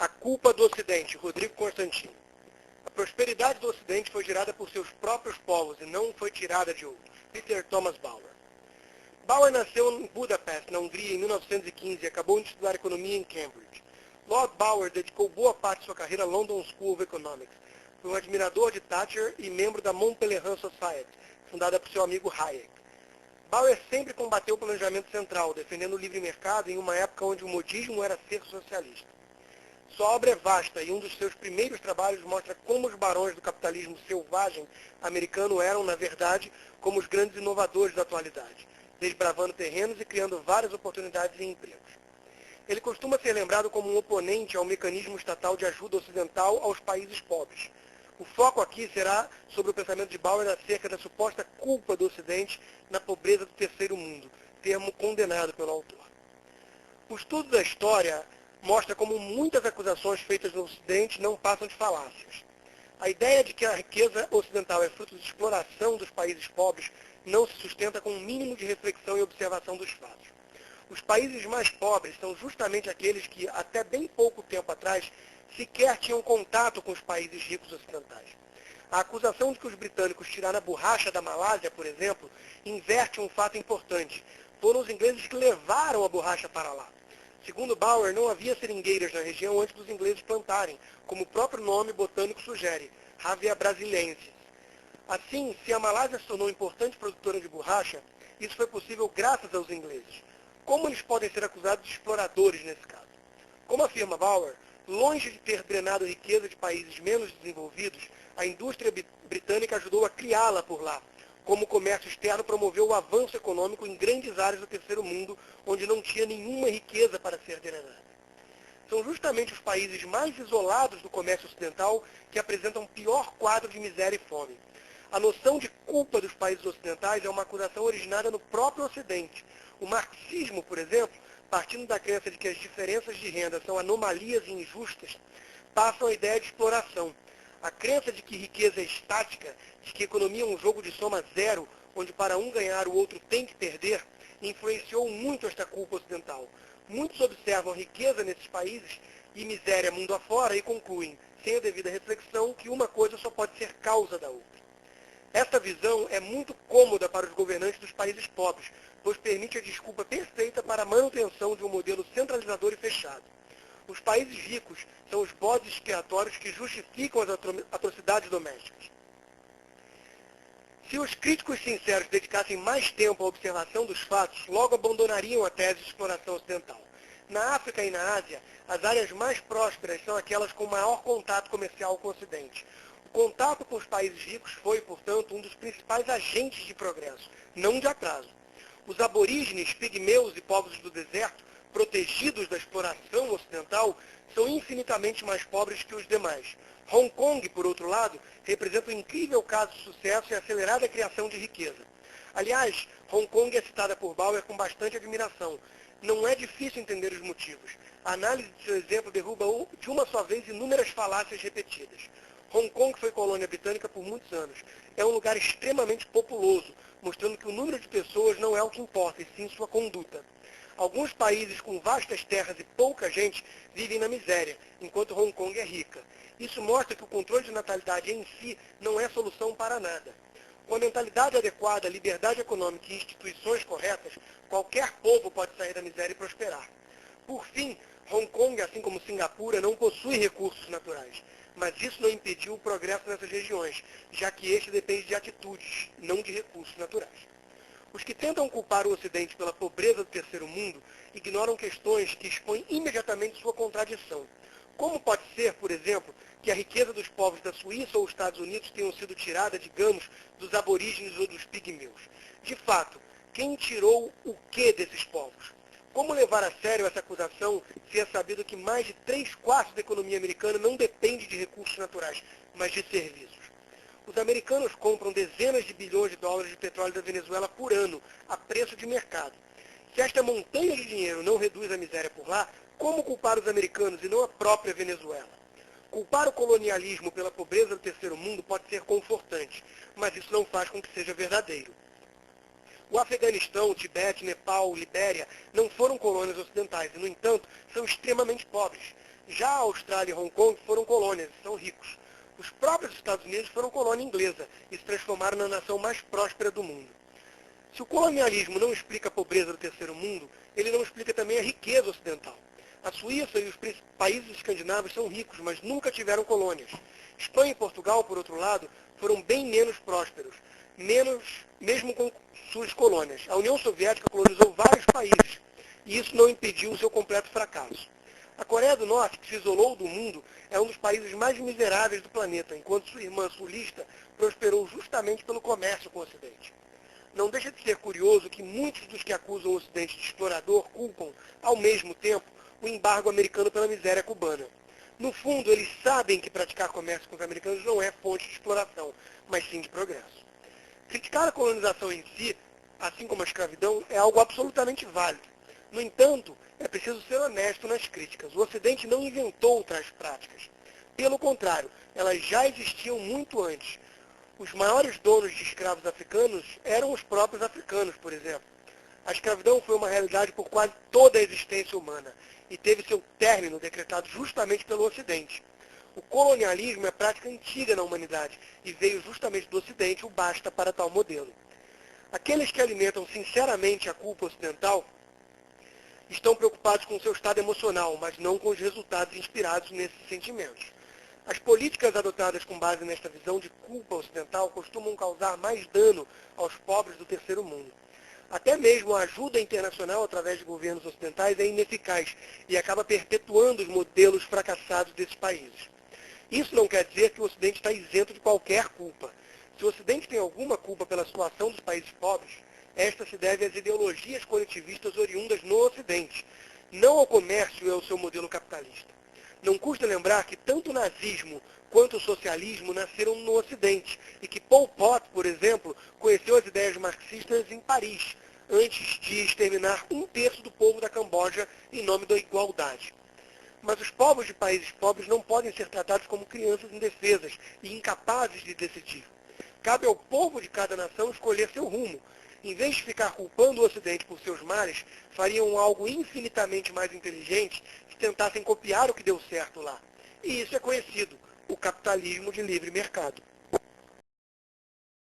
A culpa do Ocidente, Rodrigo Constantino. A prosperidade do Ocidente foi gerada por seus próprios povos e não foi tirada de outros. Peter Thomas Bauer. Bauer nasceu em Budapeste, na Hungria, em 1915 e acabou de estudar economia em Cambridge. Lord Bauer dedicou boa parte de sua carreira à London School of Economics. Foi um admirador de Thatcher e membro da Montpellier Society, fundada por seu amigo Hayek. Bauer sempre combateu o planejamento central, defendendo o livre mercado em uma época onde o modismo era ser socialista. Sua obra é vasta e um dos seus primeiros trabalhos mostra como os barões do capitalismo selvagem americano eram, na verdade, como os grandes inovadores da atualidade, desbravando terrenos e criando várias oportunidades e empregos. Ele costuma ser lembrado como um oponente ao mecanismo estatal de ajuda ocidental aos países pobres. O foco aqui será sobre o pensamento de Bauer acerca da suposta culpa do Ocidente na pobreza do terceiro mundo, termo condenado pelo autor. O estudo da história mostra como muitas acusações feitas no Ocidente não passam de falácias. A ideia de que a riqueza ocidental é fruto de exploração dos países pobres não se sustenta com um mínimo de reflexão e observação dos fatos. Os países mais pobres são justamente aqueles que, até bem pouco tempo atrás, sequer tinham contato com os países ricos ocidentais. A acusação de que os britânicos tiraram a borracha da Malásia, por exemplo, inverte um fato importante. Foram os ingleses que levaram a borracha para lá. Segundo Bauer, não havia seringueiras na região antes dos ingleses plantarem, como o próprio nome botânico sugere, Havia brasiliensis. Assim, se a Malásia se tornou importante produtora de borracha, isso foi possível graças aos ingleses. Como eles podem ser acusados de exploradores nesse caso? Como afirma Bauer, longe de ter drenado riqueza de países menos desenvolvidos, a indústria britânica ajudou a criá-la por lá. Como o comércio externo promoveu o avanço econômico em grandes áreas do terceiro mundo, onde não tinha nenhuma riqueza para ser drenada. São justamente os países mais isolados do comércio ocidental que apresentam o pior quadro de miséria e fome. A noção de culpa dos países ocidentais é uma acusação originada no próprio Ocidente. O marxismo, por exemplo, partindo da crença de que as diferenças de renda são anomalias injustas, passam a ideia de exploração. A crença de que riqueza é estática, de que economia é um jogo de soma zero, onde para um ganhar o outro tem que perder, influenciou muito esta culpa ocidental. Muitos observam riqueza nesses países e miséria mundo afora e concluem, sem a devida reflexão, que uma coisa só pode ser causa da outra. Esta visão é muito cômoda para os governantes dos países pobres, pois permite a desculpa perfeita para a manutenção de um modelo centralizador e fechado. Os países ricos são os bodes expiatórios que justificam as atrocidades domésticas. Se os críticos sinceros dedicassem mais tempo à observação dos fatos, logo abandonariam a tese de exploração ocidental. Na África e na Ásia, as áreas mais prósperas são aquelas com maior contato comercial com o Ocidente. O contato com os países ricos foi, portanto, um dos principais agentes de progresso, não de atraso. Os aborígenes, pigmeus e povos do deserto, protegidos da exploração ocidental, são infinitamente mais pobres que os demais. Hong Kong, por outro lado, representa um incrível caso de sucesso e acelerada criação de riqueza. Aliás, Hong Kong é citada por Bauer com bastante admiração. Não é difícil entender os motivos. A análise de seu exemplo derruba de uma só vez inúmeras falácias repetidas. Hong Kong foi colônia britânica por muitos anos. É um lugar extremamente populoso, mostrando que o número de pessoas não é o que importa, e sim sua conduta. Alguns países com vastas terras e pouca gente vivem na miséria, enquanto Hong Kong é rica. Isso mostra que o controle de natalidade em si não é solução para nada. Com a mentalidade adequada, liberdade econômica e instituições corretas, qualquer povo pode sair da miséria e prosperar. Por fim, Hong Kong, assim como Singapura, não possui recursos naturais. Mas isso não impediu o progresso nessas regiões, já que este depende de atitudes, não de recursos naturais. Os que tentam culpar o Ocidente pela pobreza do terceiro mundo ignoram questões que expõem imediatamente sua contradição. Como pode ser, por exemplo, que a riqueza dos povos da Suíça ou Estados Unidos tenham sido tirada, digamos, dos aborígenes ou dos pigmeus? De fato, quem tirou o que desses povos? Como levar a sério essa acusação se é sabido que mais de 3/4 da economia americana não depende de recursos naturais, mas de serviços? Os americanos compram dezenas de bilhões de dólares de petróleo da Venezuela por ano, a preço de mercado. Se esta montanha de dinheiro não reduz a miséria por lá, como culpar os americanos e não a própria Venezuela? Culpar o colonialismo pela pobreza do terceiro mundo pode ser confortante, mas isso não faz com que seja verdadeiro. O Afeganistão, o Tibete, Nepal, Libéria não foram colônias ocidentais e, no entanto, são extremamente pobres. Já a Austrália e Hong Kong foram colônias, são ricos. Os próprios Estados Unidos foram colônia inglesa e se transformaram na nação mais próspera do mundo. Se o colonialismo não explica a pobreza do terceiro mundo, ele não explica também a riqueza ocidental. A Suíça e os países escandinavos são ricos, mas nunca tiveram colônias. Espanha e Portugal, por outro lado, foram bem menos prósperos, mesmo com suas colônias. A União Soviética colonizou vários países, e isso não impediu o seu completo fracasso. A Coreia do Norte, que se isolou do mundo, é um dos países mais miseráveis do planeta, enquanto sua irmã sulista prosperou justamente pelo comércio com o Ocidente. Não deixa de ser curioso que muitos dos que acusam o Ocidente de explorador culpam, ao mesmo tempo, o embargo americano pela miséria cubana. No fundo, eles sabem que praticar comércio com os americanos não é fonte de exploração, mas sim de progresso. Criticar a colonização em si, assim como a escravidão, é algo absolutamente válido. No entanto, é preciso ser honesto nas críticas. O Ocidente não inventou tais práticas. Pelo contrário, elas já existiam muito antes. Os maiores donos de escravos africanos eram os próprios africanos, por exemplo. A escravidão foi uma realidade por quase toda a existência humana e teve seu término decretado justamente pelo Ocidente. O colonialismo é prática antiga na humanidade e veio justamente do Ocidente o basta para tal modelo. Aqueles que alimentam sinceramente a culpa ocidental estão preocupados com o seu estado emocional, mas não com os resultados inspirados nesses sentimentos. As políticas adotadas com base nesta visão de culpa ocidental costumam causar mais dano aos pobres do terceiro mundo. Até mesmo a ajuda internacional através de governos ocidentais é ineficaz e acaba perpetuando os modelos fracassados desses países. Isso não quer dizer que o Ocidente está isento de qualquer culpa. Se o Ocidente tem alguma culpa pela situação dos países pobres, esta se deve às ideologias coletivistas oriundas no Ocidente, não ao comércio e ao seu modelo capitalista. Não custa lembrar que tanto o nazismo quanto o socialismo nasceram no Ocidente e que Pol Pot, por exemplo, conheceu as ideias marxistas em Paris, antes de exterminar 1/3 do povo da Camboja em nome da igualdade. Mas os povos de países pobres não podem ser tratados como crianças indefesas e incapazes de decidir. Cabe ao povo de cada nação escolher seu rumo. Em vez de ficar culpando o Ocidente por seus males, fariam algo infinitamente mais inteligente se tentassem copiar o que deu certo lá. E isso é conhecido, o capitalismo de livre mercado.